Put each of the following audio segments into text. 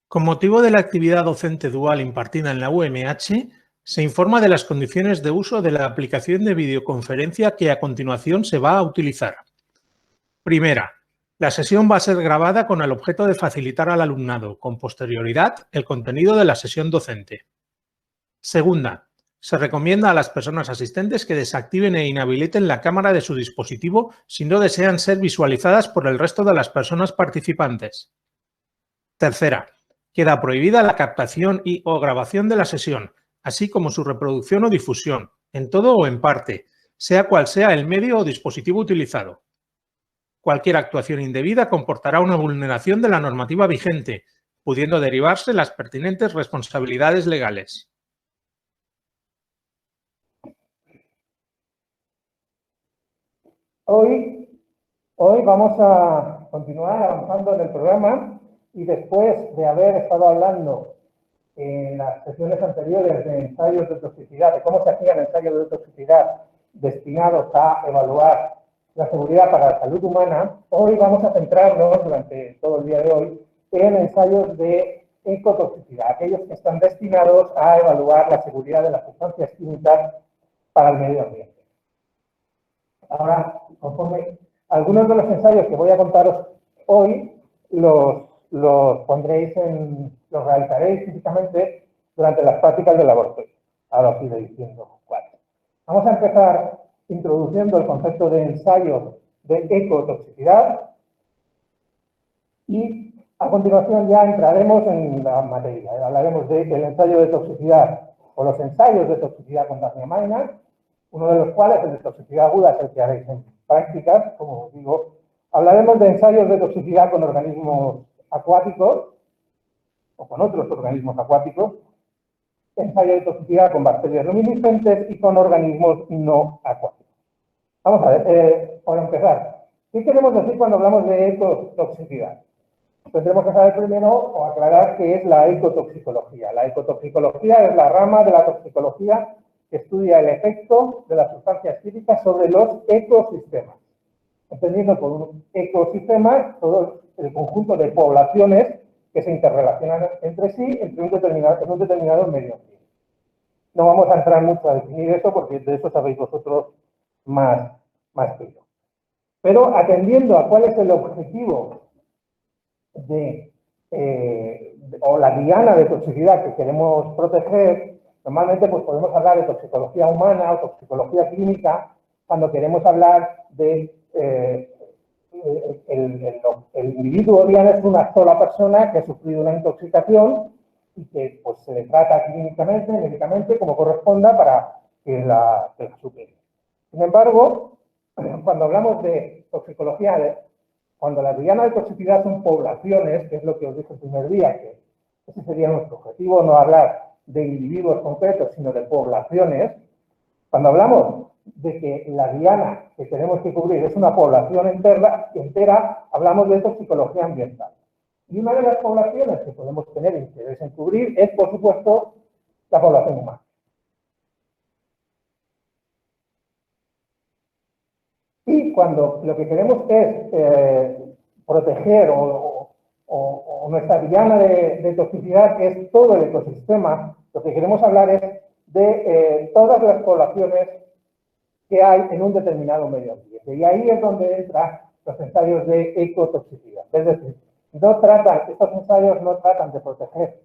Con motivo de la actividad docente dual impartida en la UMH, se informa de las condiciones de uso de la aplicación de videoconferencia que a continuación se va a utilizar. Primera, la sesión va a ser grabada con el objeto de facilitar al alumnado, con posterioridad, el contenido de la sesión docente. Segunda, se recomienda a las personas asistentes que desactiven e inhabiliten la cámara de su dispositivo si no desean ser visualizadas por el resto de las personas participantes. Tercera, queda prohibida la captación o grabación de la sesión, así como su reproducción o difusión, en todo o en parte, sea cual sea el medio o dispositivo utilizado. Cualquier actuación indebida comportará una vulneración de la normativa vigente, pudiendo derivarse las pertinentes responsabilidades legales. Hoy vamos a continuar avanzando en el programa y después de haber estado hablando en las sesiones anteriores de ensayos de toxicidad, de cómo se hacían ensayos de toxicidad destinados a evaluar la seguridad para la salud humana, hoy vamos a centrarnos durante todo el día de hoy en ensayos de ecotoxicidad, aquellos que están destinados a evaluar la seguridad de las sustancias químicas para el medio ambiente. Ahora, conforme algunos de los ensayos que voy a contaros hoy, los realizaréis físicamente durante las prácticas del laboratorio. Ahora os iré diciendo cuáles. Vamos a empezar introduciendo el concepto de ensayo de ecotoxicidad y a continuación ya entraremos en la materia. Hablaremos del ensayo de toxicidad o los ensayos de toxicidad con dafniamida, uno de los cuales, el de toxicidad aguda, es el que haréis en prácticas, como os digo. Hablaremos de ensayos de toxicidad con organismos acuáticos o con otros organismos acuáticos, ensayos de toxicidad con bacterias luminiscentes y con organismos no acuáticos. Vamos a ver, para empezar, ¿qué queremos decir cuando hablamos de ecotoxicidad? Tendremos que saber primero o aclarar qué es la ecotoxicología. La ecotoxicología es la rama de la toxicología que estudia el efecto de las sustancias químicas sobre los ecosistemas. Entendiendo por un ecosistema todo el conjunto de poblaciones que se interrelacionan entre sí en un determinado medio ambiente. No vamos a entrar mucho a definir eso porque de eso sabéis vosotros más que yo. Pero atendiendo a cuál es el objetivo o la diana de toxicidad que queremos proteger, normalmente pues podemos hablar de toxicología humana o toxicología clínica cuando queremos hablar de el individuo ya no es una sola persona que ha sufrido una intoxicación y que pues, se le trata clínicamente, médicamente, como corresponda para que la supere. Sin embargo, cuando hablamos de toxicología, cuando la diana de toxicidad son poblaciones, que es lo que os dije el primer día, que ese sería nuestro objetivo, no hablar de individuos concretos, sino de poblaciones. Cuando hablamos de que la diana que tenemos que cubrir es una población entera, hablamos de toxicología ambiental. Y una de las poblaciones que podemos tener interés en cubrir es, por supuesto, la población humana. Y cuando lo que queremos es proteger o nuestra diana de toxicidad es todo el ecosistema, lo que queremos hablar es de todas las poblaciones que hay en un determinado medio ambiente. Y ahí es donde entran los ensayos de ecotoxicidad. Es decir, estos ensayos no tratan de proteger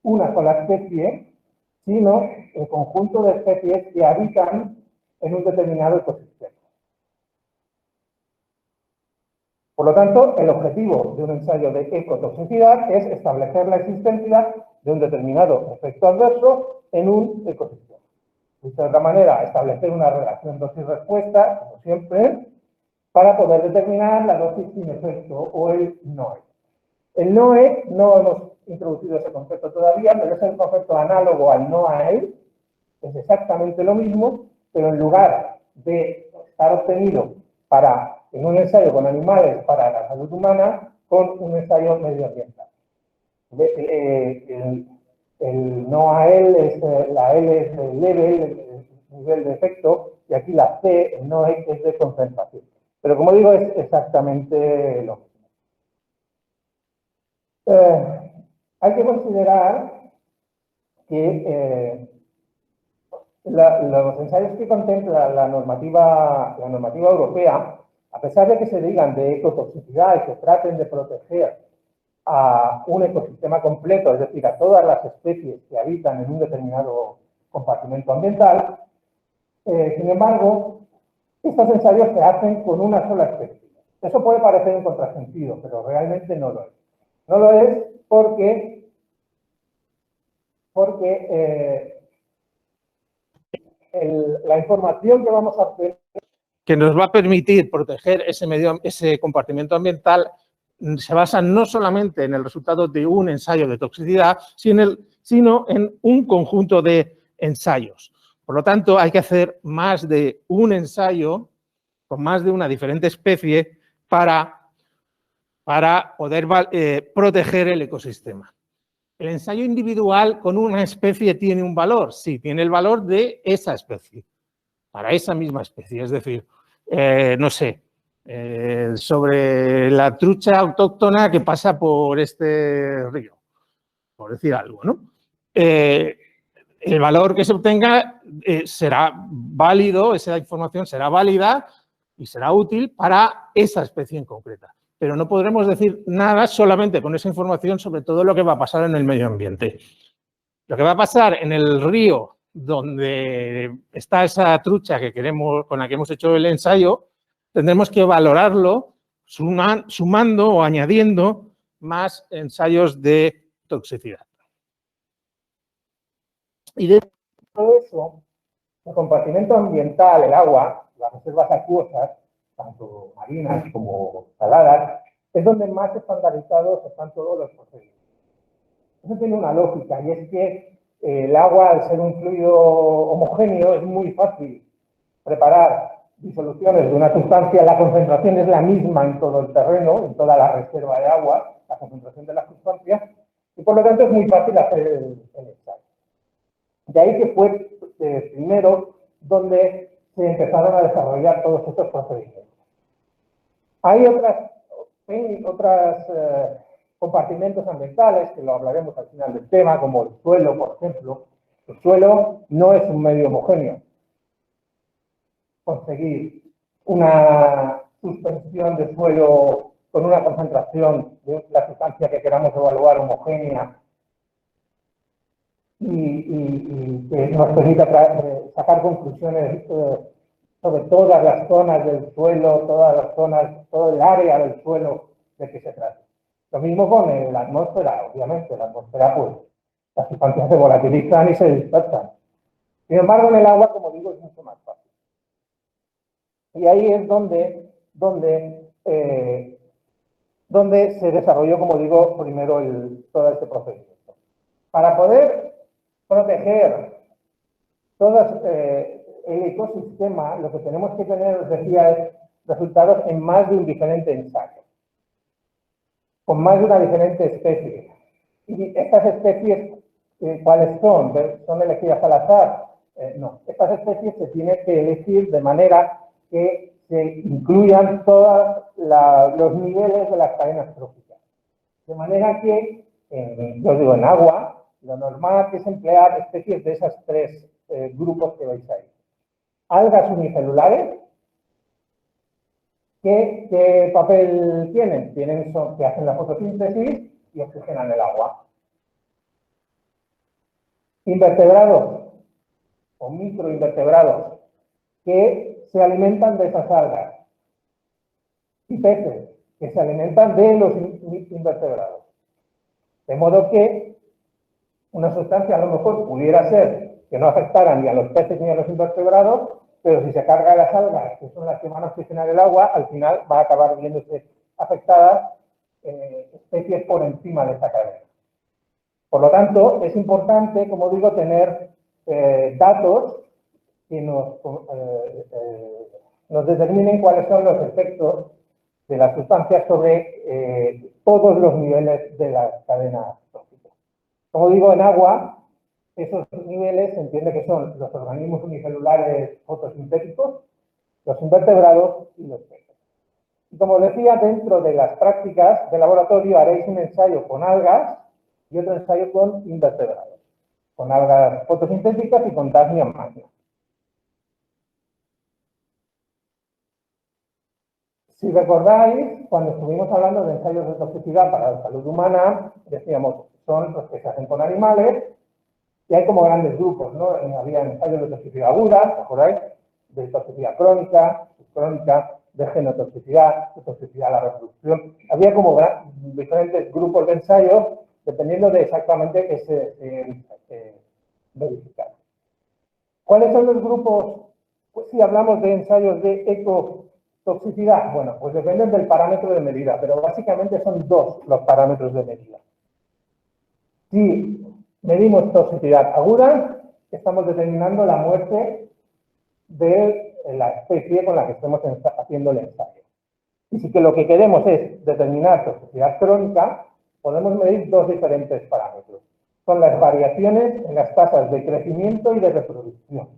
una sola especie, sino el conjunto de especies que habitan en un determinado ecosistema. Por lo tanto, el objetivo de un ensayo de ecotoxicidad es establecer la existencia de un determinado efecto adverso en un ecosistema. Dicho de otra manera, establecer una relación dosis-respuesta, como siempre, para poder determinar la dosis sin efecto o el NOE. El NOE, no hemos introducido ese concepto todavía, pero es el concepto análogo al NOAEL, es exactamente lo mismo, pero en lugar de estar obtenido en un ensayo con animales para la salud humana, con un ensayo medioambiental. El no a L es la L es el level, el nivel de efecto, y aquí la C, el no es de concentración. Pero como digo, es exactamente lo mismo. Hay que considerar que los ensayos que contempla la normativa europea, a pesar de que se digan de ecotoxicidad y que traten de proteger a un ecosistema completo, es decir, a todas las especies que habitan en un determinado compartimento ambiental, sin embargo, estos ensayos se hacen con una sola especie. Eso puede parecer un contrasentido, pero realmente no lo es. No lo es porque la información que vamos a obtener, que nos va a permitir proteger ese compartimento ambiental, se basa no solamente en el resultado de un ensayo de toxicidad, sino en un conjunto de ensayos. Por lo tanto, hay que hacer más de un ensayo con más de una diferente especie para poder proteger el ecosistema. ¿El ensayo individual con una especie tiene un valor? Sí, tiene el valor de esa especie, para esa misma especie. Es decir, no sé, sobre la trucha autóctona que pasa por este río, por decir algo, ¿no? El valor que se obtenga será válido, esa información será válida y será útil para esa especie en concreta. Pero no podremos decir nada solamente con esa información sobre todo lo que va a pasar en el medio ambiente. Lo que va a pasar en el río donde está esa trucha que queremos, con la que hemos hecho el ensayo, tendremos que valorarlo sumando o añadiendo más ensayos de toxicidad. Y de todo eso, el compartimento ambiental, el agua, las reservas acuosas, tanto marinas como saladas, es donde más estandarizados están todos los procesos. Eso tiene una lógica, y es que el agua, al ser un fluido homogéneo, es muy fácil preparar disoluciones de una sustancia. La concentración es la misma en todo el terreno, en toda la reserva de agua, la concentración de las sustancias, y por lo tanto es muy fácil hacer el ensayo. De ahí que fue primero donde se empezaron a desarrollar todos estos procedimientos. Hay otros compartimentos ambientales, que lo hablaremos al final del tema, como el suelo, por ejemplo. El suelo no es un medio homogéneo. Conseguir una suspensión de suelo con una concentración de la sustancia que queramos evaluar homogénea y que nos permita sacar conclusiones sobre todas las zonas del suelo, todas las zonas, todo el área del suelo de que se trata. Lo mismo con la atmósfera, obviamente. La atmósfera, pues, las sustancias se volatilizan y se dispersan. Sin embargo, en el agua, como digo, es mucho más fácil. Y ahí es donde se desarrolló, como digo, primero todo este procedimiento. Para poder proteger todo el ecosistema, lo que tenemos que tener, os decía, es resultados en más de un diferente ensayo, con más de una diferente especie. Y estas especies, ¿cuáles son? ¿Son elegidas al azar? No, estas especies se tienen que elegir de manera que se incluyan todos los niveles de las cadenas tróficas. De manera que, yo digo, en agua, lo normal es emplear especies de esos tres grupos que veis ahí. Algas unicelulares, ¿qué papel tienen? Que hacen la fotosíntesis y oxigenan el agua. Invertebrados o microinvertebrados que se alimentan de esas algas. Y peces que se alimentan de los invertebrados. De modo que una sustancia a lo mejor pudiera ser que no afectara ni a los peces ni a los invertebrados, pero si se carga las algas, que son las que van a oxigenar el agua, al final va a acabar viéndose afectadas especies por encima de esta cadena. Por lo tanto, es importante, como digo, tener datos que nos determinen cuáles son los efectos de las sustancias sobre todos los niveles de la cadena trófica. Como digo, en agua, esos niveles se entiende que son los organismos unicelulares fotosintéticos, los invertebrados y los peces. Y como decía, dentro de las prácticas de laboratorio haréis un ensayo con algas y otro ensayo con invertebrados, con algas fotosintéticas y con Daphnia magna. Si recordáis, cuando estuvimos hablando de ensayos de toxicidad para la salud humana, decíamos, son los que se hacen con animales, y hay como grandes grupos, ¿no? Había ensayos de toxicidad aguda, ¿os acordáis? De toxicidad crónica, subcrónica, de genotoxicidad, de toxicidad a la reproducción. Había como diferentes grupos de ensayos, dependiendo de exactamente qué se verificara. ¿Cuáles son los grupos? Pues si hablamos de ensayos de ecotoxicidad, bueno, pues dependen del parámetro de medida, pero básicamente son dos los parámetros de medida. Si medimos toxicidad aguda, estamos determinando la muerte de la especie con la que estemos haciendo el ensayo. Y si que lo que queremos es determinar toxicidad crónica, podemos medir dos diferentes parámetros. Son las variaciones en las tasas de crecimiento y de reproducción.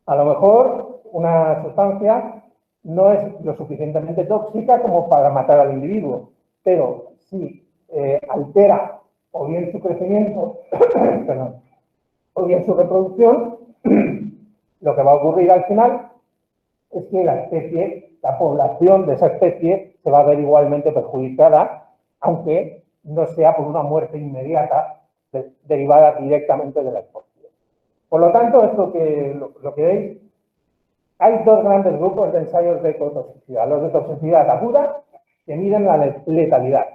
A lo mejor una sustancia no es lo suficientemente tóxica como para matar al individuo, pero si altera o bien su crecimiento, perdón, o bien su reproducción, lo que va a ocurrir al final es que la especie, la población de esa especie se va a ver igualmente perjudicada, aunque no sea por una muerte inmediata derivada directamente de la exposición. Por lo tanto, esto lo que veis, hay dos grandes grupos de ensayos de ecotoxicidad. Los de toxicidad aguda, que miden la letalidad,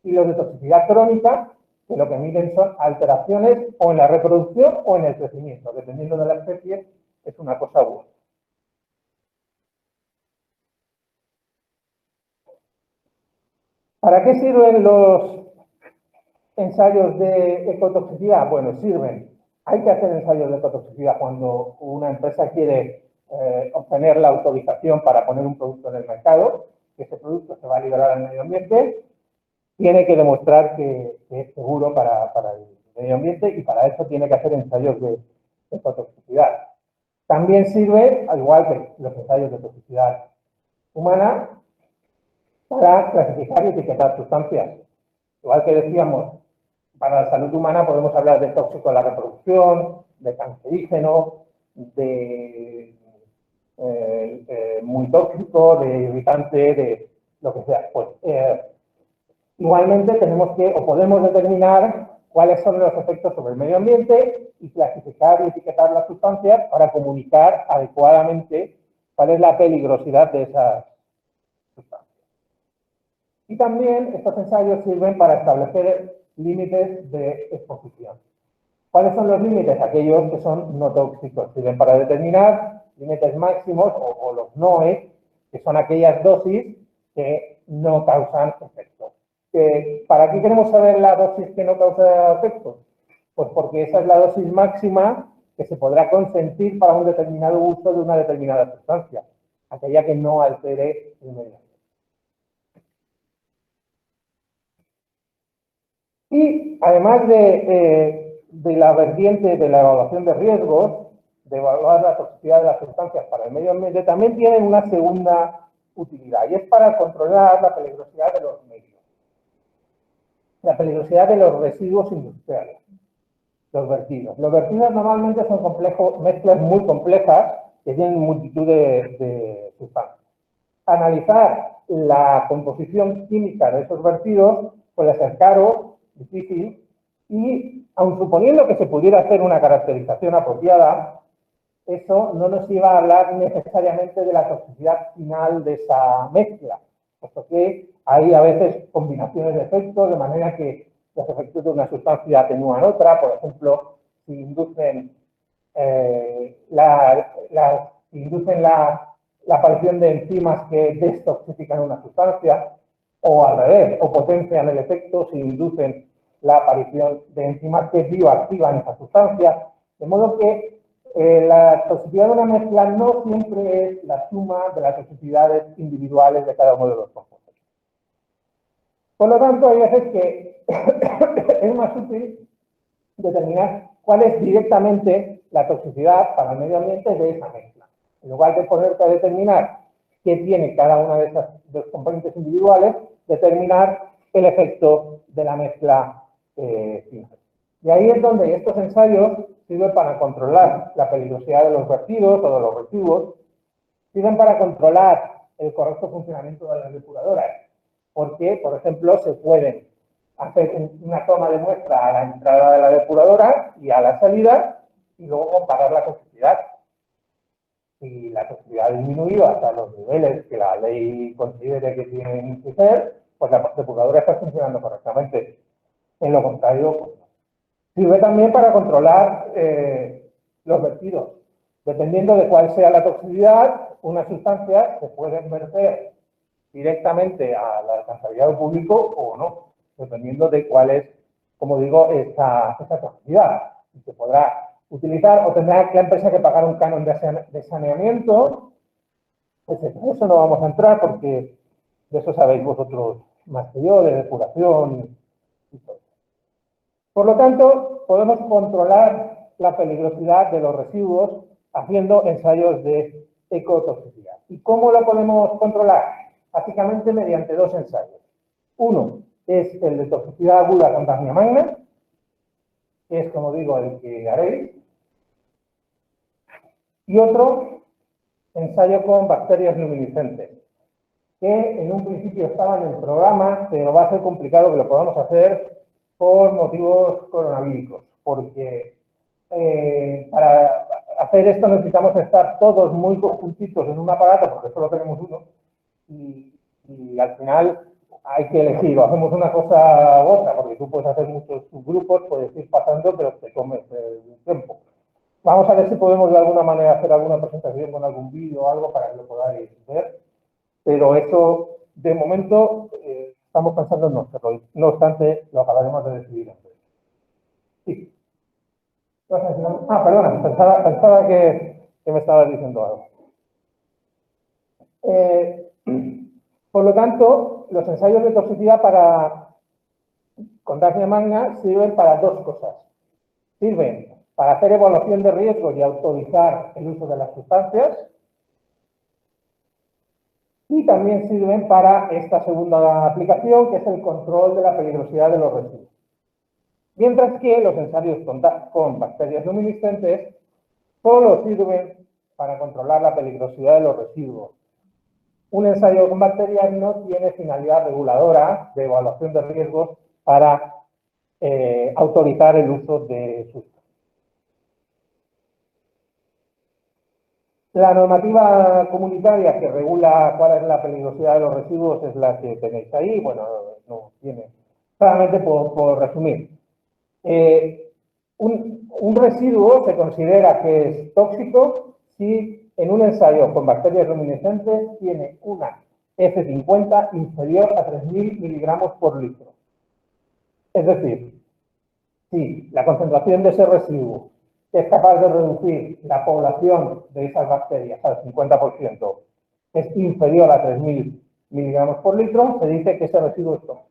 y los de toxicidad crónica, que lo que miden son alteraciones o en la reproducción o en el crecimiento. Dependiendo de la especie, es una cosa u otra. ¿Para qué sirven los ensayos de ecotoxicidad? Bueno, sirven. Hay que hacer ensayos de ecotoxicidad cuando una empresa quiere obtener la autorización para poner un producto en el mercado, que ese producto se va a liberar al medio ambiente, tiene que demostrar que es seguro para el medio ambiente y para eso tiene que hacer ensayos de ecotoxicidad. También sirve, al igual que los ensayos de toxicidad humana, para clasificar y etiquetar sustancias. Igual que decíamos, para la salud humana podemos hablar de tóxico de la reproducción, de cancerígeno, de muy tóxico, de irritante, de lo que sea. Pues igualmente tenemos que, o podemos determinar cuáles son los efectos sobre el medio ambiente y clasificar y etiquetar las sustancias para comunicar adecuadamente cuál es la peligrosidad de esas sustancias. Y también estos ensayos sirven para establecer límites de exposición. ¿Cuáles son los límites? Aquellos que son no tóxicos. Sirven para determinar límites máximos o los NOEs, que son aquellas dosis que no causan efectos. ¿Para qué queremos saber la dosis que no causa efectos? Pues porque esa es la dosis máxima que se podrá consentir para un determinado uso de una determinada sustancia, aquella que no altere el medio ambiente. Y además de la vertiente de la evaluación de riesgos, de evaluar la toxicidad de las sustancias para el medio ambiente, también tienen una segunda utilidad, y es para controlar la peligrosidad de los medios, la peligrosidad de los residuos industriales, los vertidos. Los vertidos normalmente son mezclas muy complejas que tienen multitud de sustancias. Analizar la composición química de esos vertidos puede ser caro, difícil, y aun suponiendo que se pudiera hacer una caracterización apropiada, eso no nos iba a hablar necesariamente de la toxicidad final de esa mezcla, puesto que hay a veces combinaciones de efectos, de manera que los efectos de una sustancia atenúan otra. Por ejemplo, si inducen la aparición de enzimas que destoxifican una sustancia, o al revés, o potencian el efecto si inducen la aparición de enzimas que bioactivan esa sustancia. De modo que la toxicidad de una mezcla no siempre es la suma de las toxicidades individuales de cada uno de los compuestos. Por lo tanto, hay veces que es más útil determinar cuál es directamente la toxicidad para el medio ambiente de esa mezcla. En lugar de ponerte a determinar qué tiene cada una de esas dos componentes individuales, determinar el efecto de la mezcla final. Y ahí es donde estos ensayos sirven para controlar la peligrosidad de los vertidos o de los residuos, sirven para controlar el correcto funcionamiento de las depuradoras, porque, por ejemplo, se pueden hacer una toma de muestra a la entrada de la depuradora y a la salida y luego comparar la toxicidad. Si la toxicidad ha disminuido hasta los niveles que la ley considere que tienen que ser, pues la depuradora está funcionando correctamente. En lo contrario, pues no. Sirve también para controlar los vertidos. Dependiendo de cuál sea la toxicidad, unas sustancias se pueden verter directamente al alcantarillado público o no, dependiendo de cuál es, como digo, esa toxicidad. Y se podrá utilizar o tendrá la empresa que pagar un canon de saneamiento, etc. Eso no vamos a entrar porque de eso sabéis vosotros más que yo, de depuración y todo. Por lo tanto, podemos controlar la peligrosidad de los residuos haciendo ensayos de ecotoxicidad. ¿Y cómo lo podemos controlar? Básicamente mediante dos ensayos. Uno es el de toxicidad aguda con Daphnia magna, que es, como digo, el que haréis. Y otro ensayo con bacterias luminiscentes, que en un principio estaba en el programa, pero va a ser complicado que lo podamos hacer por motivos coronavíricos, porque para hacer esto necesitamos estar todos muy conjuntitos en un aparato, porque solo tenemos uno, y al final hay que elegir, o hacemos una cosa u otra, porque tú puedes hacer muchos subgrupos, puedes ir pasando, pero te comes el tiempo. Vamos a ver si podemos de alguna manera hacer alguna presentación con algún vídeo o algo para que lo podáis ver, pero eso, de momento, estamos pensando en no hacerlo. No obstante, lo acabaremos de decidir antes. Sí. Perdona, pensaba que me estabas diciendo algo. Por lo tanto, los ensayos de toxicidad con Daphnia magna sirven para dos cosas. Sirven para hacer evaluación de riesgos y autorizar el uso de las sustancias. Y también sirven para esta segunda aplicación, que es el control de la peligrosidad de los residuos. Mientras que los ensayos con bacterias luminiscentes solo sirven para controlar la peligrosidad de los residuos. Un ensayo con bacterias no tiene finalidad reguladora de evaluación de riesgos para autorizar el uso de sustancias. La normativa comunitaria que regula cuál es la peligrosidad de los residuos es la que tenéis ahí. Bueno, no tiene. Solamente por resumir. Un residuo se considera que es tóxico si en un ensayo con bacterias luminiscentes tiene una F50 inferior a 3.000 miligramos por litro. Es decir, si la concentración de ese residuo es capaz de reducir la población de esas bacterias al 50%, es inferior a 3.000 miligramos por litro, se dice que ese residuo es tóxico.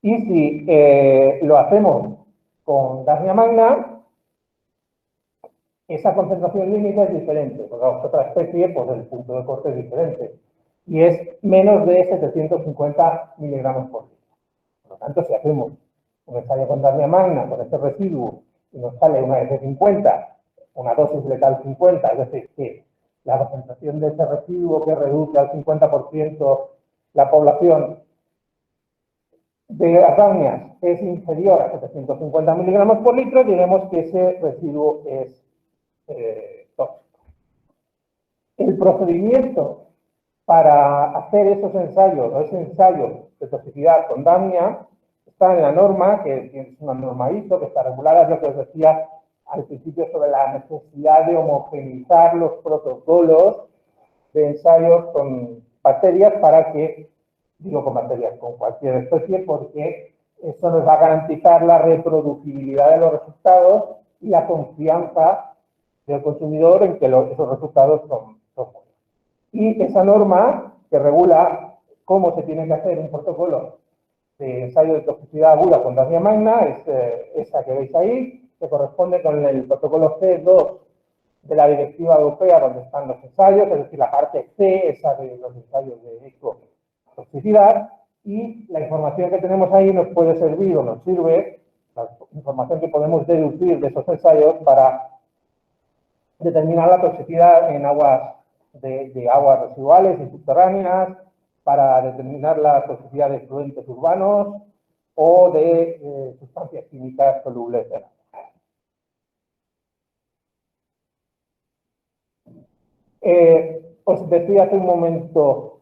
Y si lo hacemos con Daphnia magna, esa concentración límite es diferente, porque a otra especie, pues el punto de corte es diferente, y es menos de 750 miligramos por litro. Por lo tanto, si hacemos un ensayo con Daphnia magna con este residuo y nos sale una F50, una dosis letal 50, es decir, que la concentración de ese residuo que reduce al 50% la población de las daphnias es inferior a 750 miligramos por litro, diremos que ese residuo es tóxico. El procedimiento para hacer esos ensayos o ese ensayo de toxicidad con daphnia está en la norma, que es una norma ISO, que está regulada, es lo que os decía al principio sobre la necesidad de homogeneizar los protocolos de ensayos con bacterias para que, digo con bacterias, con cualquier especie, porque eso nos va a garantizar la reproducibilidad de los resultados y la confianza del consumidor en que esos resultados son buenos. Y esa norma que regula cómo se tiene que hacer un protocolo de ensayo de toxicidad aguda con Daphnia magna es esa que veis ahí, que corresponde con el protocolo C2 de la directiva europea donde están los ensayos, es decir, la parte C, esa de los ensayos de ecotoxicidad, y la información que tenemos ahí nos puede servir o nos sirve, la información que podemos deducir de esos ensayos para determinar la toxicidad en aguas de aguas residuales y subterráneas, para determinar la toxicidad de efluentes urbanos o de sustancias químicas solubles en agua. Os decía hace un momento,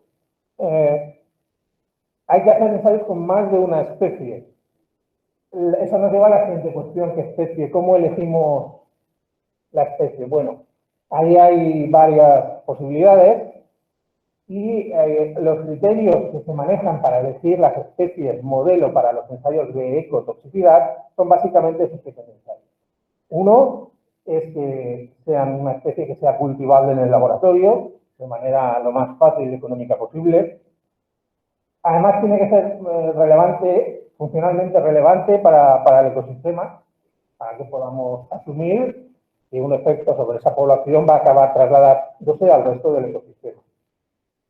hay que hacer ensayos con más de una especie. Eso nos lleva a la siguiente cuestión, ¿qué especie? ¿Cómo elegimos la especie? Bueno, ahí hay varias posibilidades y los criterios que se manejan para elegir las especies modelo para los ensayos de ecotoxicidad son básicamente esos que tenéis ahí. Uno es que sean una especie que sea cultivable en el laboratorio de manera lo más fácil y económica posible. Además, tiene que ser relevante, funcionalmente relevante para el ecosistema, para que podamos asumir que un efecto sobre esa población va a acabar trasladándose al resto del ecosistema.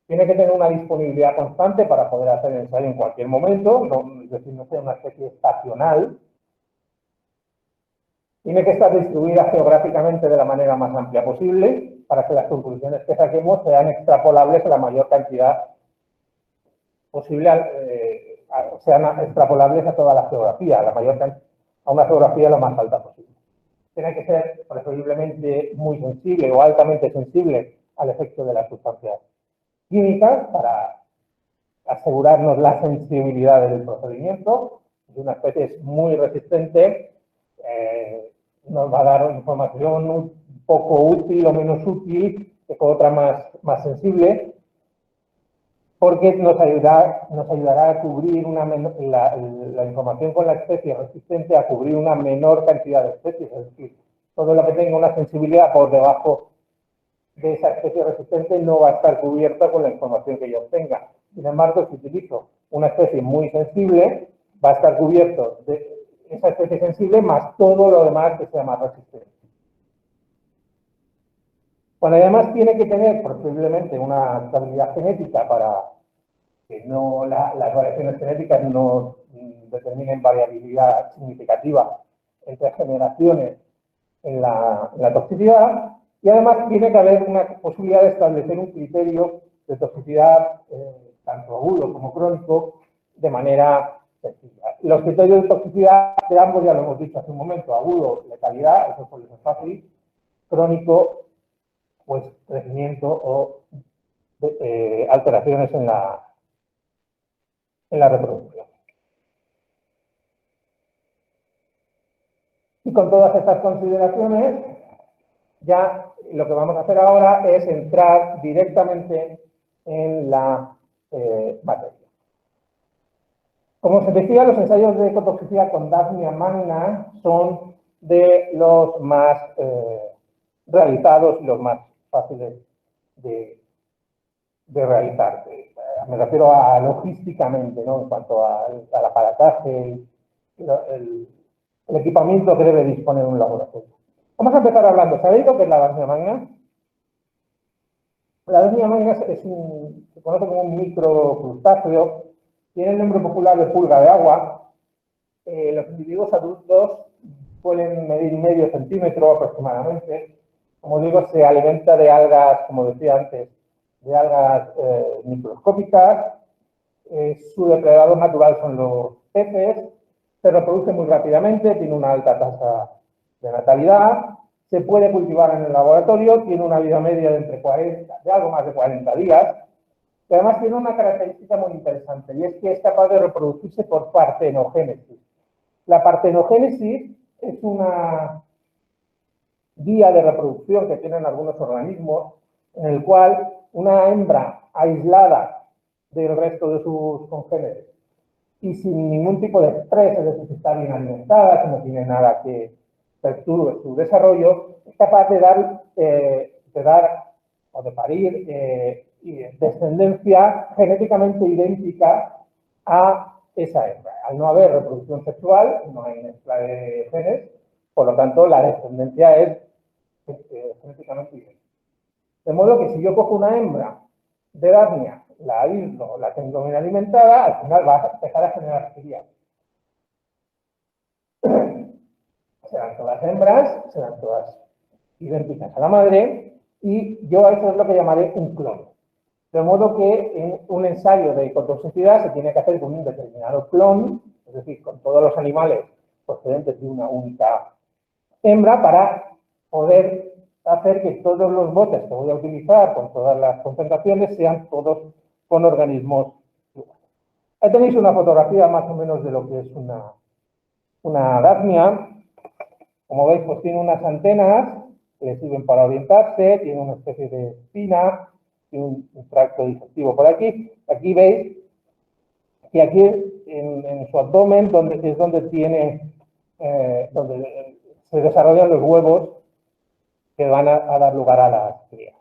Tiene que tener una disponibilidad constante para poder hacer el ensayo en cualquier momento, es decir, no sea una especie estacional. Tiene que estar distribuida geográficamente de la manera más amplia posible para que las conclusiones que saquemos sean extrapolables a la mayor cantidad posible, sean extrapolables a toda la geografía, a una geografía lo más alta posible. Tiene que ser preferiblemente muy sensible o altamente sensible al efecto de las sustancias químicas para asegurarnos la sensibilidad del procedimiento. Si una especie es muy resistente, nos va a dar información un poco útil o menos útil que con otra más sensible, porque nos ayudará a cubrir la información con la especie resistente a cubrir una menor cantidad de especies, es decir, todo lo que tenga una sensibilidad por debajo de esa especie resistente no va a estar cubierta con la información que yo obtenga. Sin embargo, si utilizo una especie muy sensible, va a estar cubierto de esa especie sensible más todo lo demás que sea más resistente. Bueno, además tiene que tener posiblemente una estabilidad genética para que las variaciones genéticas no determinen variabilidad significativa entre generaciones en la toxicidad, y además tiene que haber una posibilidad de establecer un criterio de toxicidad tanto agudo como crónico de manera sencilla. Los criterios de toxicidad de ambos ya lo hemos dicho hace un momento: agudo, letalidad, eso suele ser fácil; crónico, pues crecimiento o alteraciones en la reproducción. Y con todas estas consideraciones, ya lo que vamos a hacer ahora es entrar directamente en la materia. Como se decía, los ensayos de ecotoxicidad con Daphnia magna son de los más realizados y los más fáciles de realizar. Me refiero a logísticamente, ¿no? En cuanto al aparataje, el equipamiento que debe disponer un laboratorio. Vamos a empezar hablando. ¿Sabéis lo que es la Daphnia magna? La Daphnia magna se conoce como un microcrustáceo, tiene el nombre popular de pulga de agua. Los individuos adultos suelen medir medio centímetro aproximadamente. Como digo, se alimenta de algas, como decía antes, de algas microscópicas. Su depredador natural son los peces. Se reproduce muy rápidamente, tiene una alta tasa de natalidad. Se puede cultivar en el laboratorio, tiene una vida media de algo más de 40 días. Y además tiene una característica muy interesante, y es que es capaz de reproducirse por partenogénesis. La partenogénesis es una vía de reproducción que tienen algunos organismos, en el cual una hembra aislada del resto de sus congéneres y sin ningún tipo de estrés, es decir, si está bien alimentada, si no tiene nada que perturbe su desarrollo, es capaz de dar o de parir descendencia genéticamente idéntica a esa hembra. Al no haber reproducción sexual, no hay mezcla de genes, por lo tanto, la descendencia es genéticamente idéntica. De modo que si yo cojo una hembra de Daphnia, la aíslo, la tengo bien alimentada, al final va a empezar a generar crías. Serán todas hembras, serán todas idénticas a la madre, y yo a eso es lo que llamaré un clon. De modo que en un ensayo de ecotoxicidad se tiene que hacer con un determinado clon, es decir, con todos los animales procedentes de una única hembra, para poder hacer que todos los botes que voy a utilizar con todas las concentraciones sean todos con organismos iguales. Ahí tenéis una fotografía más o menos de lo que es una Daphnia. Como veis, pues tiene unas antenas que le sirven para orientarse, tiene una especie de espina, tiene un tracto digestivo por aquí. Aquí veis que aquí en su abdomen es donde se desarrollan los huevos que van a dar lugar a las crías.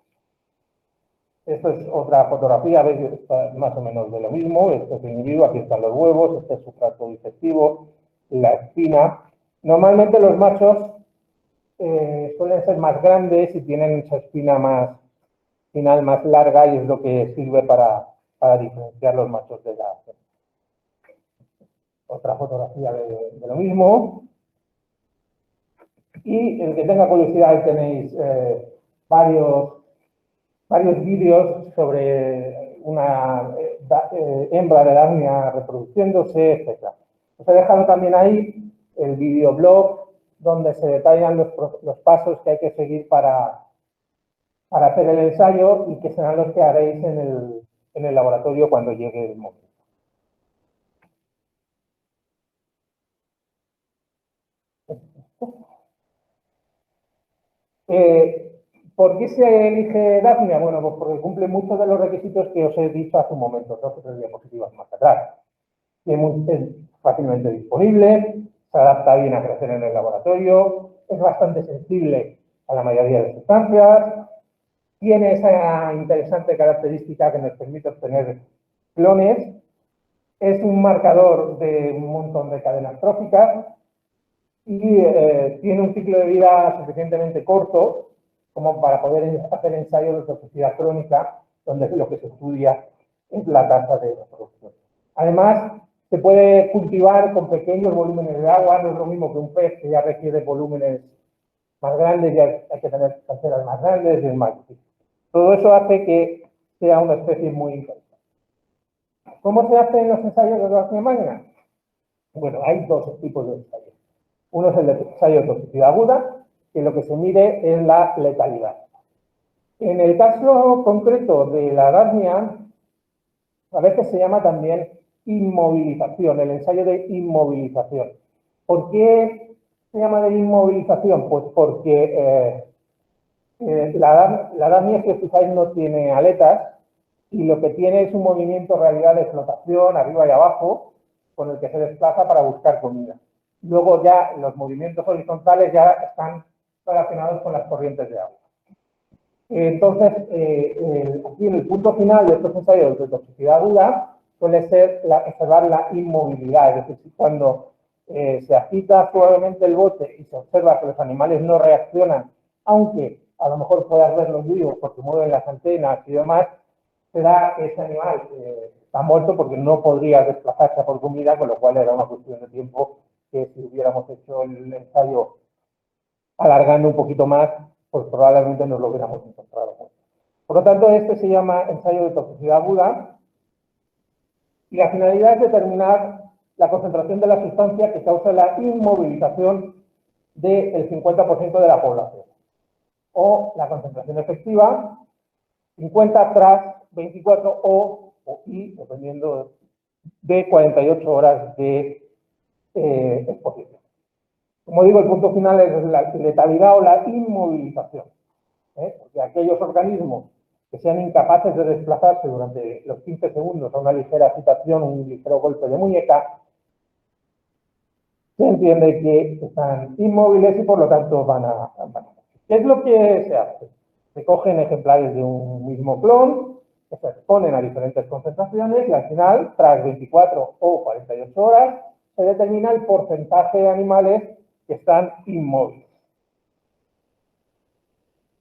Esto es otra fotografía, veis, está más o menos de lo mismo. Este es el individuo, aquí están los huevos, este es su tracto digestivo, la espina. Normalmente los machos suelen ser más grandes y tienen esa espina final más larga, y es lo que sirve para diferenciar los machos de la hembra. Otra fotografía de lo mismo. Y el que tenga curiosidad, ahí tenéis varios vídeos sobre una hembra de Daphnia reproduciéndose, etc. Os he dejado también ahí el videoblog donde se detallan los pasos que hay que seguir para hacer el ensayo, y que serán los que haréis en el laboratorio cuando llegue el momento. ¿Por qué se elige Daphnia? Bueno, pues porque cumple muchos de los requisitos que os he dicho hace un momento, 2 o 3 diapositivas más atrás. Es fácilmente disponible, se adapta bien a crecer en el laboratorio, es bastante sensible a la mayoría de sustancias, tiene esa interesante característica que nos permite obtener clones, es un marcador de un montón de cadenas tróficas y tiene un ciclo de vida suficientemente corto como para poder hacer ensayos de toxicidad crónica, donde lo que se estudia es la tasa de reproducción. Además, se puede cultivar con pequeños volúmenes de agua, no es lo mismo que un pez que ya requiere volúmenes más grandes, ya hay que tener canteras más grandes y es más difícil. Todo eso hace que sea una especie muy interesante. ¿Cómo se hacen los ensayos de Daphnia magna? Bueno, hay 2 tipos de ensayos. Uno es el de ensayo de toxicidad aguda, que lo que se mide es la letalidad. En el caso concreto de la Daphnia, a veces se llama también inmovilización, el ensayo de inmovilización. ¿Por qué se llama de inmovilización? Pues porque la Daphnia, si os fijáis, no tiene aletas, y lo que tiene es un movimiento en realidad de flotación arriba y abajo, con el que se desplaza para buscar comida. Luego ya los movimientos horizontales ya están relacionados con las corrientes de agua. Entonces, aquí en el punto final de estos ensayos de toxicidad aguda suele ser observar la inmovilidad, es decir, si cuando se agita suavemente el bote y se observa que los animales no reaccionan, aunque a lo mejor puedas verlos vivos porque mueven las antenas y demás, se da que ese animal está muerto porque no podría desplazarse por comida, con lo cual era una cuestión de tiempo que si hubiéramos hecho el ensayo alargando un poquito más, pues probablemente nos lo hubiéramos encontrado. Por lo tanto, este se llama ensayo de toxicidad aguda, y la finalidad es determinar la concentración de la sustancia que causa la inmovilización del 50% de la población, o la concentración efectiva, 50 tras 24 o y, dependiendo de 48 horas de exposición. Como digo, el punto final es la letalidad o la inmovilización, porque aquellos organismos que sean incapaces de desplazarse durante los 15 segundos a una ligera agitación, un ligero golpe de muñeca, se entiende que están inmóviles y por lo tanto van a morir. ¿Qué es lo que se hace? Se cogen ejemplares de un mismo clon, que se exponen a diferentes concentraciones y al final, tras 24 o 48 horas, se determina el porcentaje de animales que están inmóviles.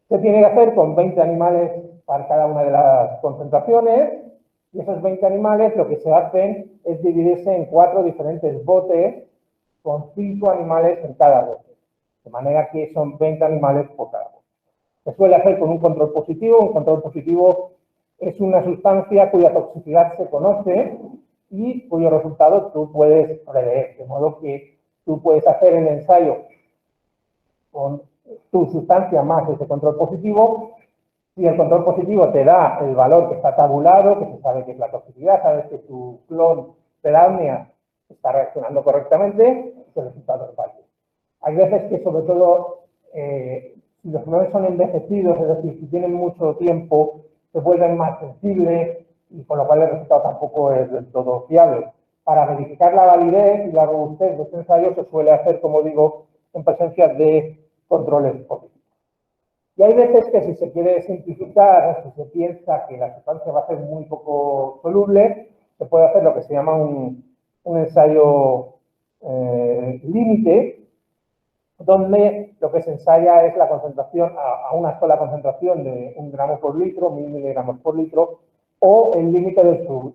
Se tiene que hacer con 20 animales para cada una de las concentraciones y esos 20 animales lo que se hacen es dividirse en 4 diferentes botes con 5 animales en cada bote. De manera que son 20 animales por cada bote. Se suele hacer con un control positivo. Un control positivo es una sustancia cuya toxicidad se conoce y cuyo resultado tú puedes prever. De modo que tú puedes hacer el ensayo con tu sustancia más ese control positivo. Si el control positivo te da el valor que está tabulado, que se sabe que es la toxicidad, sabes que tu clon pedánea está reaccionando correctamente, el resultado es válido. Hay veces que, sobre todo, si los clones son envejecidos, es decir, si tienen mucho tiempo, se vuelven más sensibles y con lo cual el resultado tampoco es del todo fiable. Para verificar la validez y la robustez de este ensayo se suele hacer, como digo, en presencia de controles positivos. Y hay veces que si se quiere simplificar, si se piensa que la sustancia va a ser muy poco soluble, se puede hacer lo que se llama un ensayo límite, donde lo que se ensaya es la concentración a una sola concentración de 1 gramo por litro, 1000 miligramos por litro, o el límite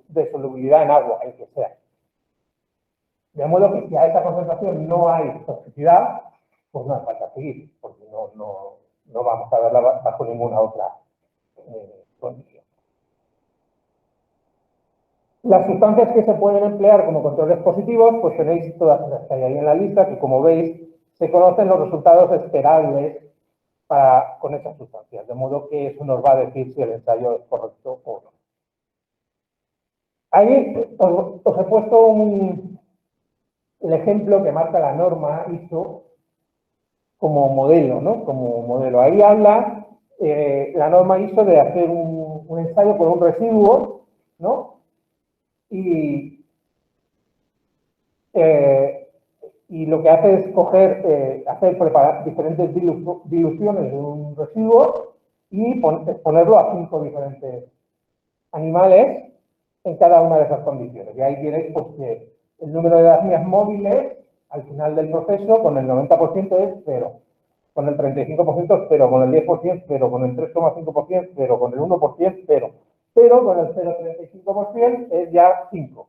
de solubilidad en agua, el que sea. De modo que si a esa concentración no hay toxicidad, pues no hace falta seguir, porque no vamos a verla bajo ninguna otra condición. Las sustancias que se pueden emplear como controles positivos, pues tenéis todas las que hay ahí en la lista, que como veis, se conocen los resultados esperables con esas sustancias, de modo que eso nos va a decir si el ensayo es correcto o no. Ahí os he puesto el ejemplo que marca la norma ISO como modelo, ¿no? Como modelo. Ahí habla la norma ISO de hacer un ensayo con un residuo, ¿no? Y lo que hace es preparar diferentes diluciones de un residuo y exponerlo a 5 diferentes animales en cada una de esas condiciones. Y ahí tienes pues, que el número de armias móviles al final del proceso con el 90% es 0, con el 35% es 0, con el 10% 0, con el 3,5% 0, con el 1% 0, pero con el 0,35% es ya 5.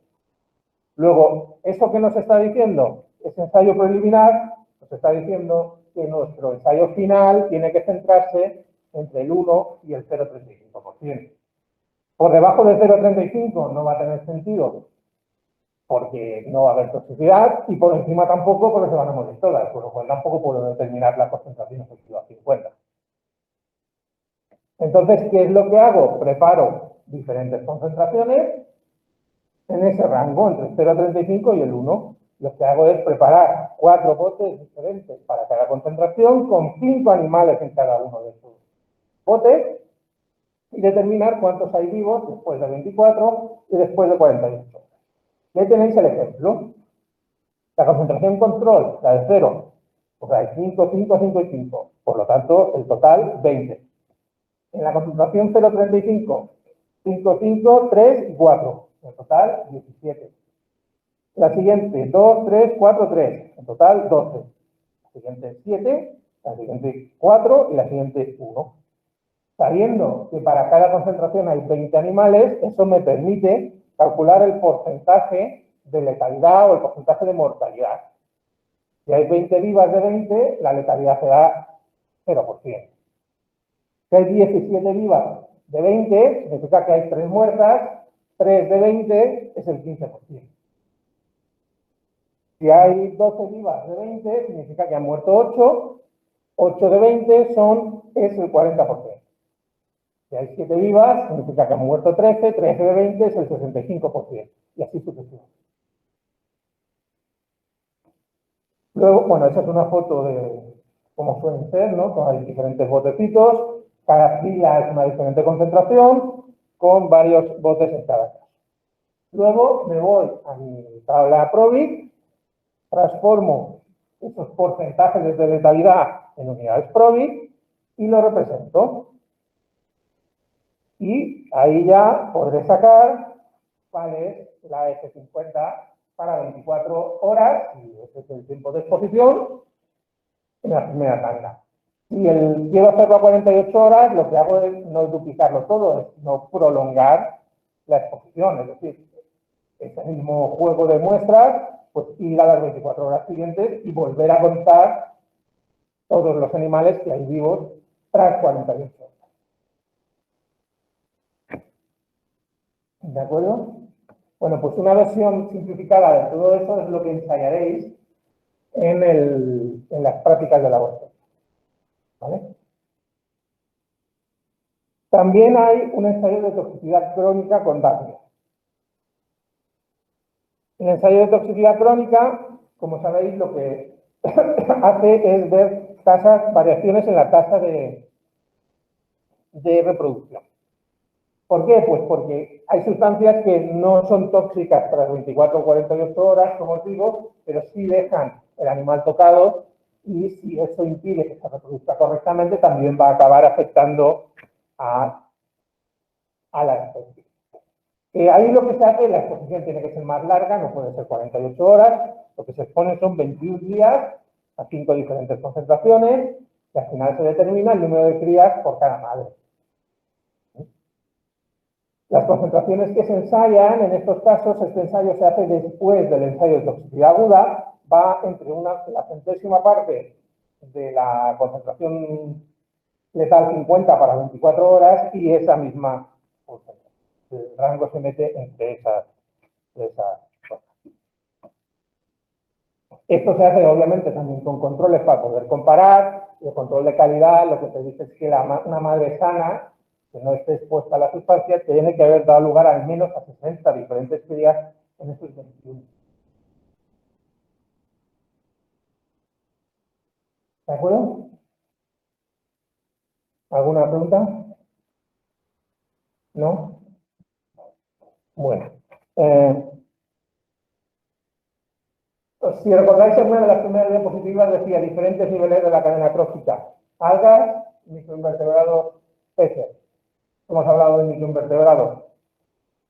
Luego, ¿eso qué nos está diciendo? Ese ensayo preliminar nos está diciendo que nuestro ensayo final tiene que centrarse entre el 1 y el 0,35%. Por debajo del 0,35 no va a tener sentido porque no va a haber toxicidad y por encima tampoco porque se van a morir todas, por lo cual tampoco puedo determinar la concentración efectiva a 50. Entonces, ¿qué es lo que hago? Preparo diferentes concentraciones en ese rango, entre el 0,35 y el 1. Lo que hago es preparar 4 botes diferentes para cada concentración con 5 animales en cada uno de esos botes y determinar cuántos hay vivos después de 24 y después de 48. Ahí tenéis el ejemplo. La concentración control, la de 0, pues hay 5, 5, 5 y 5. Por lo tanto, el total, 20. En la concentración 0,35, 5, 5, 3 y 4. En total, 17. La siguiente, 2, 3, 4, 3. En total, 12. La siguiente, 7. La siguiente, 4. Y la siguiente, 1. Sabiendo que para cada concentración hay 20 animales, eso me permite calcular el porcentaje de letalidad o el porcentaje de mortalidad. Si hay 20 vivas de 20, la letalidad será 0%. Si hay 17 vivas de 20, significa que hay 3 muertas, 3 de 20 es el 15%. Si hay 12 vivas de 20, significa que han muerto 8, 8 de 20 es el 40%. Si hay 7 vivas, significa que han muerto 13, 13 de 20 es el 65%, y así sucesivamente. Luego, bueno, esa es una foto de cómo suelen ser, ¿no? Hay diferentes botecitos, cada fila es una diferente concentración, con varios botes en cada caso. Luego me voy a mi tabla PROVIC, transformo esos porcentajes de letalidad en unidades PROVIC y lo represento. Y ahí ya podré sacar cuál es la F50 para 24 horas, y ese es el tiempo de exposición en la primera tanda. Si quiero hacerlo a 48 horas, lo que hago es no duplicarlo todo, es no prolongar la exposición, es decir, ese mismo juego de muestras, pues ir a las 24 horas siguientes y volver a contar todos los animales que hay vivos tras 48 horas. ¿De acuerdo? Bueno, pues una versión simplificada de todo eso es lo que ensayaréis en las prácticas de laboratorio. ¿Vale? También hay un ensayo de toxicidad crónica con datos. El ensayo de toxicidad crónica, como sabéis, lo que hace es ver variaciones en la tasa de reproducción. ¿Por qué? Pues porque hay sustancias que no son tóxicas tras 24 o 48 horas, como os digo, pero sí dejan el animal tocado, y si eso impide que se reproduzca correctamente, también va a acabar afectando a la especie. Ahí lo que se hace, la exposición tiene que ser más larga, no puede ser 48 horas, lo que se expone son 21 días a 5 diferentes concentraciones, y al final se determina el número de crías por cada madre. Las concentraciones que se ensayan, en estos casos, este ensayo se hace después del ensayo de toxicidad aguda, va entre la centésima parte de la concentración letal 50 para 24 horas y esa misma concentración. El rango se mete entre esas cosas. Esto se hace obviamente también con controles para poder comparar. El control de calidad lo que te dice es que una madre sana, que no esté expuesta a la sustancia, tiene que haber dado lugar al menos a 60 diferentes crías en esos 21. ¿De acuerdo? ¿Alguna pregunta? ¿No? Bueno. Si recordáis, en una de las primeras diapositivas decía diferentes niveles de la cadena trófica. Algas, microinvertebrados, peces. Hemos hablado de microinvertebrados.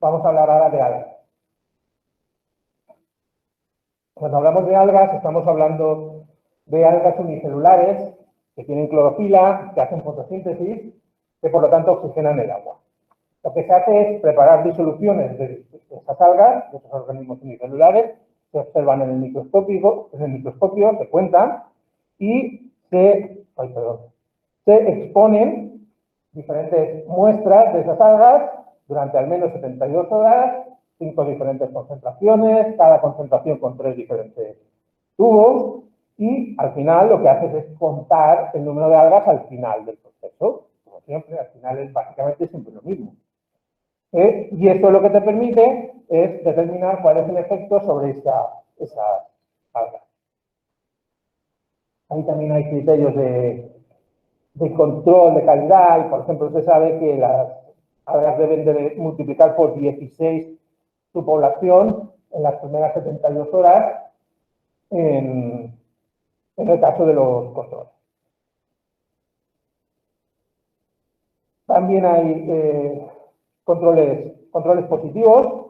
Vamos a hablar ahora de algas. Cuando hablamos de algas, estamos hablando de algas unicelulares que tienen clorofila, que hacen fotosíntesis, que por lo tanto oxigenan el agua. Lo que se hace es preparar disoluciones de esas algas, de esos organismos unicelulares, se observan en el microscopio, se cuentan y se exponen diferentes muestras de esas algas durante al menos 72 horas, 5 diferentes concentraciones, cada concentración con 3 diferentes tubos, y al final lo que haces es contar el número de algas al final del proceso. Como siempre, al final es básicamente siempre lo mismo. Y esto lo que te permite es determinar cuál es el efecto sobre esa alga. Ahí también hay criterios de control de calidad, y por ejemplo se sabe que las algas deben de multiplicar por 16 su población en las primeras 72 horas en el caso de los controles. También hay controles positivos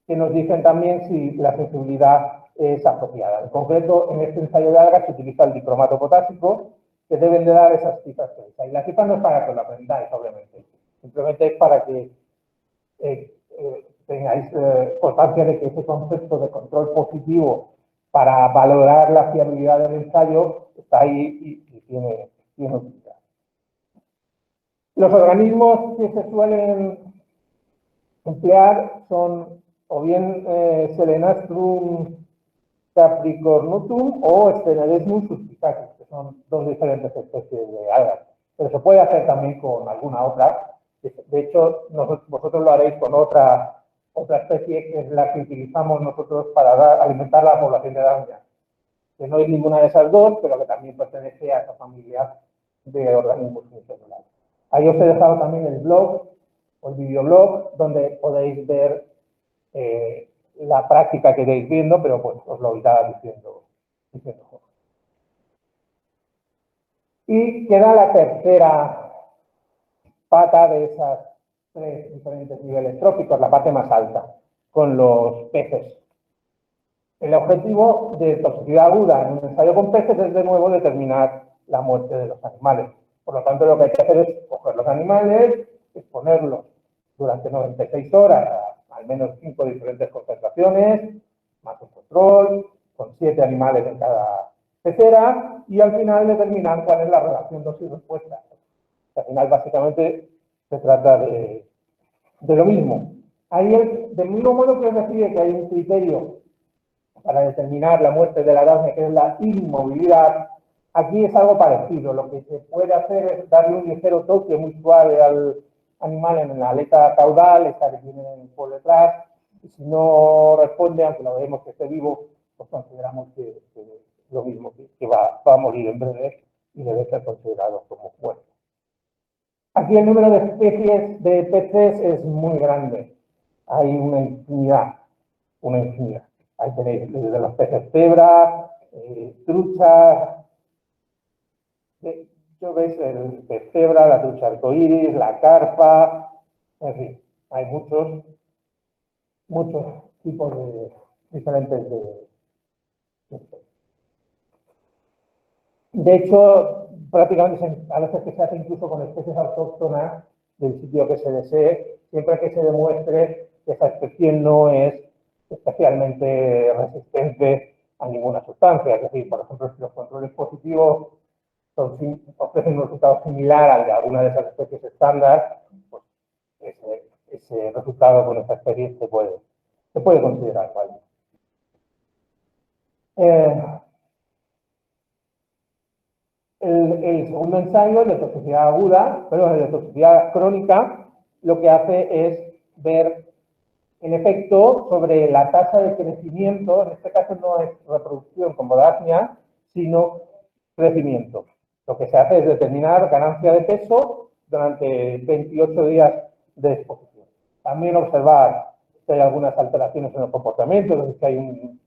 que nos dicen también si la sensibilidad es apropiada. En concreto, en este ensayo de algas se utiliza el dicromato potásico, que deben de dar esas cifras que veis ahí. La cifra no es para que lo aprendáis, obviamente. Simplemente es para que tengáis constancia de que ese concepto de control positivo para valorar la fiabilidad del ensayo está ahí y tiene utilidad. Los organismos que se suelen emplear son o bien Selenastrum capricornutum o Stenodesmus suspiciatus, que son dos diferentes especies de algas. Pero se puede hacer también con alguna otra. De hecho, vosotros lo haréis con otra especie, que es la que utilizamos nosotros para alimentar la población de arancha, que no es ninguna de esas dos, pero que también pertenece a esa familia de organismos unicelulares. Ahí os he dejado también el blog o el videoblog, donde podéis ver la práctica que iréis viendo, pero pues os lo irá diciendo. Y queda la tercera pata de esas tres diferentes niveles tróficos, la parte más alta, con los peces. El objetivo de toxicidad aguda en un ensayo con peces es de nuevo determinar la muerte de los animales. Por lo tanto, lo que hay que hacer es coger los animales, exponerlos durante 96 horas a al menos 5 diferentes concentraciones, más un control, con 7 animales en cada pecera, y al final determinar cuál es la relación dosis-respuesta. Al final, básicamente, se trata de lo mismo. Ahí, del mismo modo que os decía que hay un criterio para determinar la muerte de la daphnia, que es la inmovilidad, aquí es algo parecido. Lo que se puede hacer es darle un ligero toque muy suave al animal en la aleta caudal, esa que tiene por detrás, y si no responde, aunque lo vemos que esté vivo, pues consideramos que lo mismo, que va a morir en breve y debe ser considerado como muerto. Aquí el número de especies de peces es muy grande. Hay una infinidad. Ahí tenéis desde los peces cebra, truchas, yo veis el pez cebra, la trucha arcoíris, la carpa, en fin, hay muchos tipos diferentes de especies. De hecho, prácticamente a veces que se hace incluso con especies autóctonas del sitio que se desee, siempre que se demuestre que esa especie no es especialmente resistente a ninguna sustancia. Es decir, por ejemplo, si los controles positivos ofrecen un resultado similar al de alguna de esas especies estándar, pues ese resultado con esa especie se puede considerar válido. El segundo ensayo, el de toxicidad aguda, perdón, el de toxicidad crónica, lo que hace es ver el efecto sobre la tasa de crecimiento, en este caso no es reproducción como daphnia, sino crecimiento. Lo que se hace es determinar ganancia de peso durante 28 días de exposición. También observar si hay algunas alteraciones en el comportamiento, es decir, si hay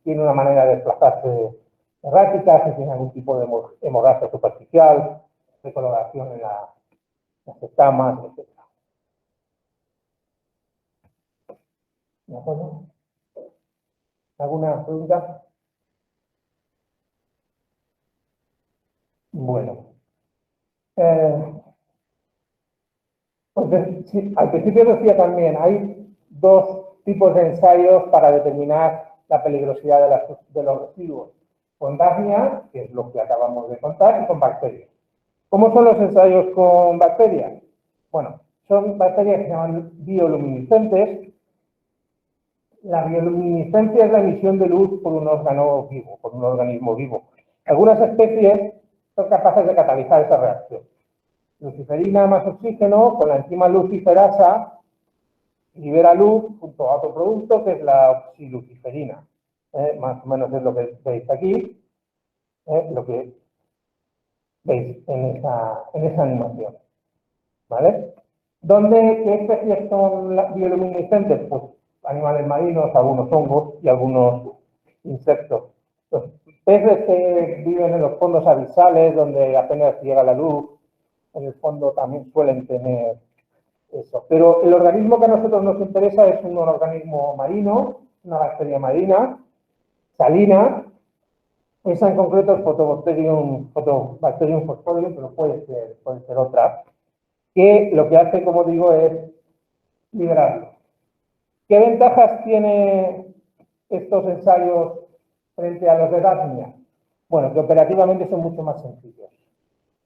tiene una manera de desplazarse errática, si tiene algún tipo de hemorragia superficial, decoloración en las escamas, etc. ¿De acuerdo? ¿Alguna pregunta? Bueno. Pues sí, al principio decía también, hay dos tipos de ensayos para determinar la peligrosidad de los residuos. Con daphnia, que es lo que acabamos de contar, y con bacterias. ¿Cómo son los ensayos con bacterias? Bueno, son bacterias que se llaman bioluminiscentes. La bioluminiscencia es la emisión de luz por un órgano vivo, por un organismo vivo. Algunas especies son capaces de catalizar esa reacción. Luciferina más oxígeno con la enzima luciferasa libera luz junto a otro producto que es la oxiluciferina. Más o menos es lo que veis aquí, lo que veis en esa animación. ¿Vale? ¿Qué especies son bioluminiscentes? Pues animales marinos, algunos hongos y algunos insectos. Los peces que viven en los fondos abisales, donde apenas llega la luz, en el fondo también suelen tener eso. Pero el organismo que a nosotros nos interesa es un organismo marino, una bacteria marina, salina. Esa en concreto es Photobacterium fosforium, pero puede ser otra, que lo que hace, como digo, es liberarlo. ¿Qué ventajas tiene estos ensayos frente a los de daphnia? Bueno, que operativamente son mucho más sencillos.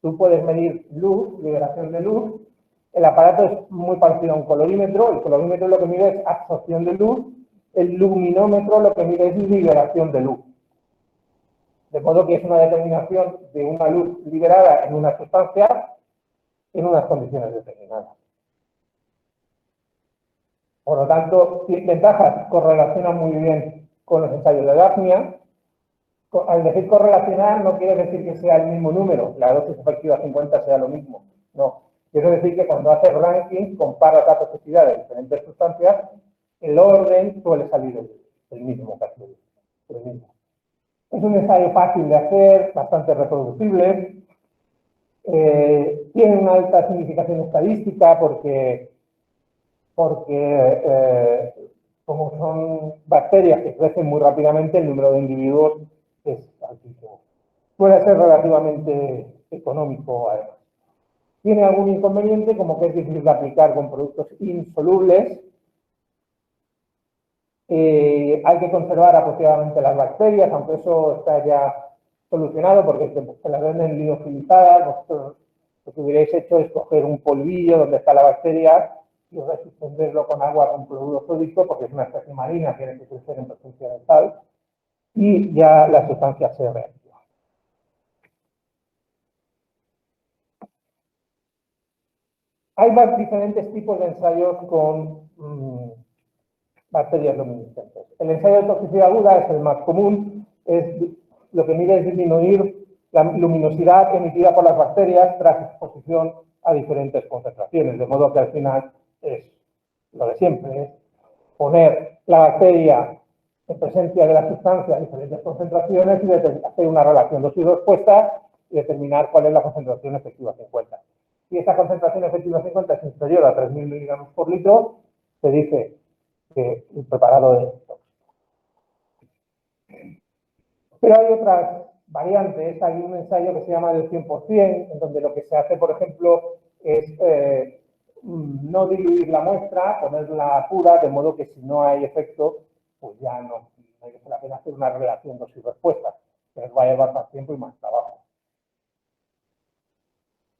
Tú puedes medir luz, liberación de luz. El aparato es muy parecido a un colorímetro. El colorímetro lo que mide es absorción de luz. El luminómetro lo que mide es liberación de luz. De modo que es una determinación de una luz liberada en una sustancia en unas condiciones determinadas. Por lo tanto, ventajas, correlacionan muy bien con los ensayos de daphnia. Al decir correlacionar no quiere decir que sea el mismo número, la dosis efectiva 50 sea lo mismo. No. Quiere decir que cuando haces ranking, comparas la toxicidad de diferentes sustancias, el orden suele salir el mismo casi. Es un ensayo fácil de hacer, bastante reproducible. Tiene una alta significación estadística porque como son bacterias que crecen muy rápidamente, el número de individuos es altísimo. Suele ser relativamente económico, además. Tiene algún inconveniente, como que es difícil de aplicar con productos insolubles. Hay que conservar apropiadamente las bacterias, aunque eso está ya solucionado porque se las venden liofilizadas. Vosotros lo que hubierais hecho es coger un polvillo donde está la bacteria y suspenderlo con agua con cloruro sódico, porque es una especie marina, tiene que crecer en presencia de sal, y ya la sustancia se reactiva. Hay diferentes tipos de ensayos con bacterias luminiscentes. El ensayo de toxicidad aguda es el más común, lo que mide es disminuir la luminosidad emitida por las bacterias tras exposición a diferentes concentraciones, de modo que al final es lo de siempre, es poner la bacteria en presencia de la sustancia a diferentes concentraciones y hacer una relación dosis-respuesta y determinar cuál es la concentración efectiva que encuentra. Si esa concentración efectiva que encuentra es inferior a 3.000 miligramos por litro, se dice que el preparado es tóxico. Pero hay otras variantes. Hay un ensayo que se llama del 100%, en donde lo que se hace, por ejemplo, es no diluir la muestra, ponerla pura, de modo que si no hay efecto, pues ya no merece la pena hacer una relación dosis-respuesta, que nos va a llevar más tiempo y más trabajo.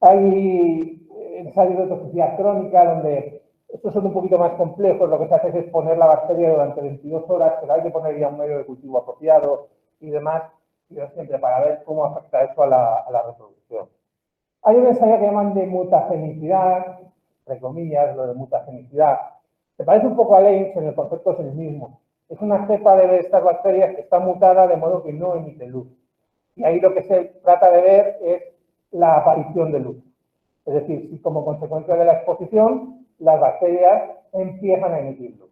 Hay ensayos de toxicidad crónica, donde estos son un poquito más complejos. Lo que se hace es poner la bacteria durante 22 horas, pero hay que poner ya un medio de cultivo apropiado y demás, y siempre para ver cómo afecta eso a la reproducción. Hay un ensayo que llaman de mutagenicidad, entre comillas, lo de mutagenicidad. Se parece un poco a Lenz, en el concepto es el mismo. Es una cepa de estas bacterias que está mutada de modo que no emite luz. Y ahí lo que se trata de ver es la aparición de luz. Es decir, si como consecuencia de la exposición, las bacterias empiezan a emitir luz.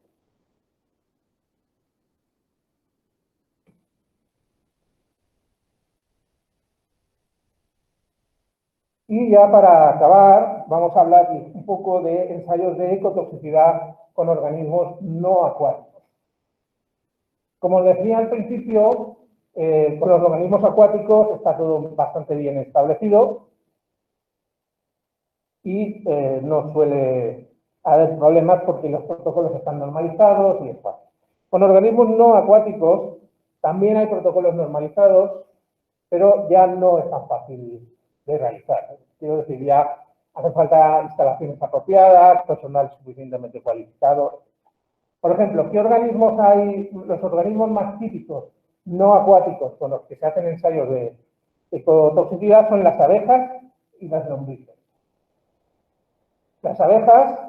Y ya para acabar, vamos a hablar un poco de ensayos de ecotoxicidad con organismos no acuáticos. Como os decía al principio, con los organismos acuáticos está todo bastante bien establecido y no suele haber problemas porque los protocolos están normalizados y es fácil. Con organismos no acuáticos también hay protocolos normalizados, pero ya no es tan fácil de realizar. Quiero decir, ya hace falta instalaciones apropiadas, personal suficientemente cualificado. Por ejemplo, ¿qué organismos hay? Los organismos más típicos no acuáticos con los que se hacen ensayos de ecotoxicidad son las abejas y las lombrices. Las abejas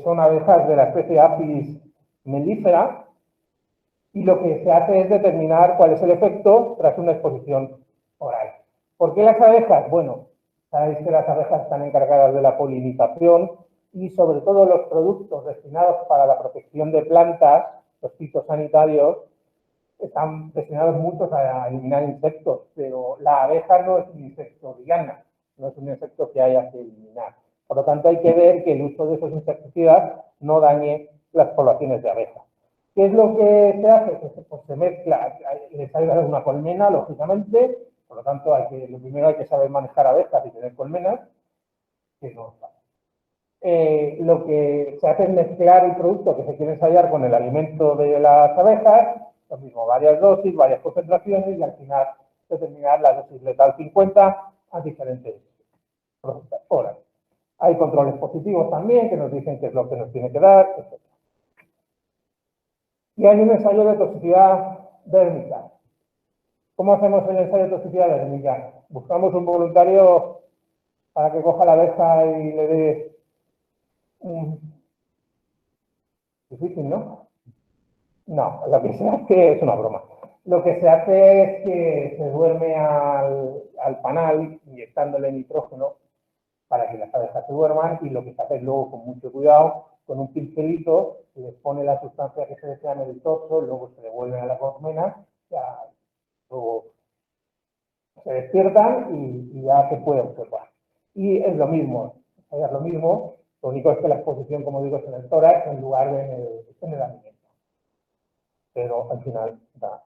son abejas de la especie Apis mellifera y lo que se hace es determinar cuál es el efecto tras una exposición oral. ¿Por qué las abejas? Bueno, sabéis que las abejas están encargadas de la polinización y sobre todo los productos destinados para la protección de plantas, los fitosanitarios, están destinados muchos a eliminar insectos, pero la abeja no es un insecto diana, no es un insecto que haya que eliminar. Por lo tanto, hay que ver que el uso de esos insecticidas no dañe las poblaciones de abejas. ¿Qué es lo que se hace? Pues se mezcla, les sale una colmena, lógicamente, por lo tanto, lo primero hay que saber manejar abejas y tener colmenas, que no es fácil. Lo que se hace es mezclar el producto que se quiere ensayar con el alimento de las abejas, lo mismo, varias dosis, varias concentraciones y al final determinar la dosis letal 50 a diferentes horas. Hay controles positivos también que nos dicen qué es lo que nos tiene que dar, etc. Y hay un ensayo de toxicidad dérmica. ¿Cómo hacemos el ensayo de toxicidad dérmica? Buscamos un voluntario para que coja la abeja y le dé difícil, ¿no? No, lo que se hace es una broma. Lo que se hace es que se duerme al panal inyectándole nitrógeno para que las abejas se duerman y lo que se hace es luego con mucho cuidado, con un pincelito, se les pone la sustancia que se desea en el torso, luego se devuelven a la colmena, luego se despiertan y ya se puede observar. Y es lo mismo, lo único es que la exposición, como digo, es en el tórax en lugar de en el alimento. Pero al final da.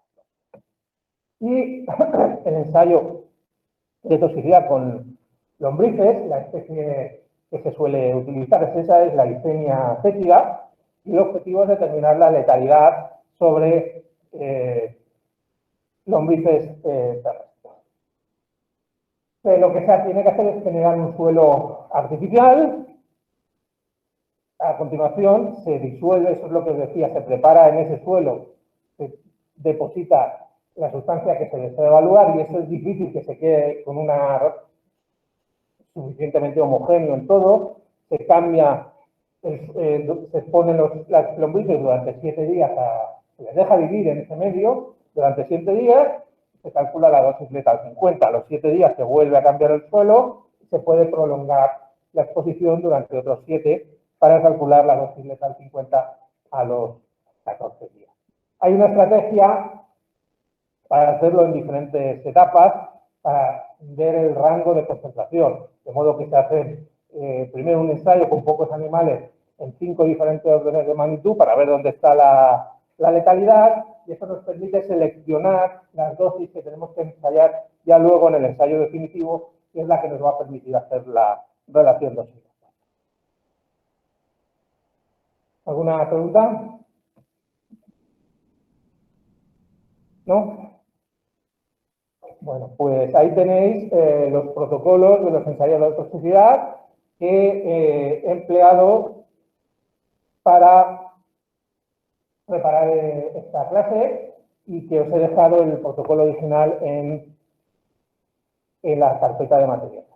Y el ensayo de toxicidad con lombrices, la especie que se suele utilizar esa es la leucemia fétida, y el objetivo es determinar la letalidad sobre lombrices terrestres. Lo que se tiene que hacer es generar un suelo artificial. A continuación se disuelve, eso es lo que os decía, se prepara en ese suelo, se deposita la sustancia que se desea evaluar, y eso es difícil que se quede con una suficientemente homogéneo en todo. Se cambia, se ponen las lombrices durante 7 días, se les deja vivir en ese medio durante 7 días, se calcula la dosis letal 50. A los 7 días se vuelve a cambiar el suelo, se puede prolongar la exposición durante otros 7 para calcular la dosis letal 50 a los 14 días. Hay una estrategia para hacerlo en diferentes etapas, para ver el rango de concentración, de modo que se hace primero un ensayo con pocos animales en 5 diferentes órdenes de magnitud para ver dónde está la letalidad, y eso nos permite seleccionar las dosis que tenemos que ensayar ya luego en el ensayo definitivo, que es la que nos va a permitir hacer la relación dosis. ¿Alguna pregunta? ¿No? Bueno, pues ahí tenéis los protocolos de los ensayos de toxicidad que he empleado para preparar esta clase, y que os he dejado el protocolo original en la carpeta de materiales.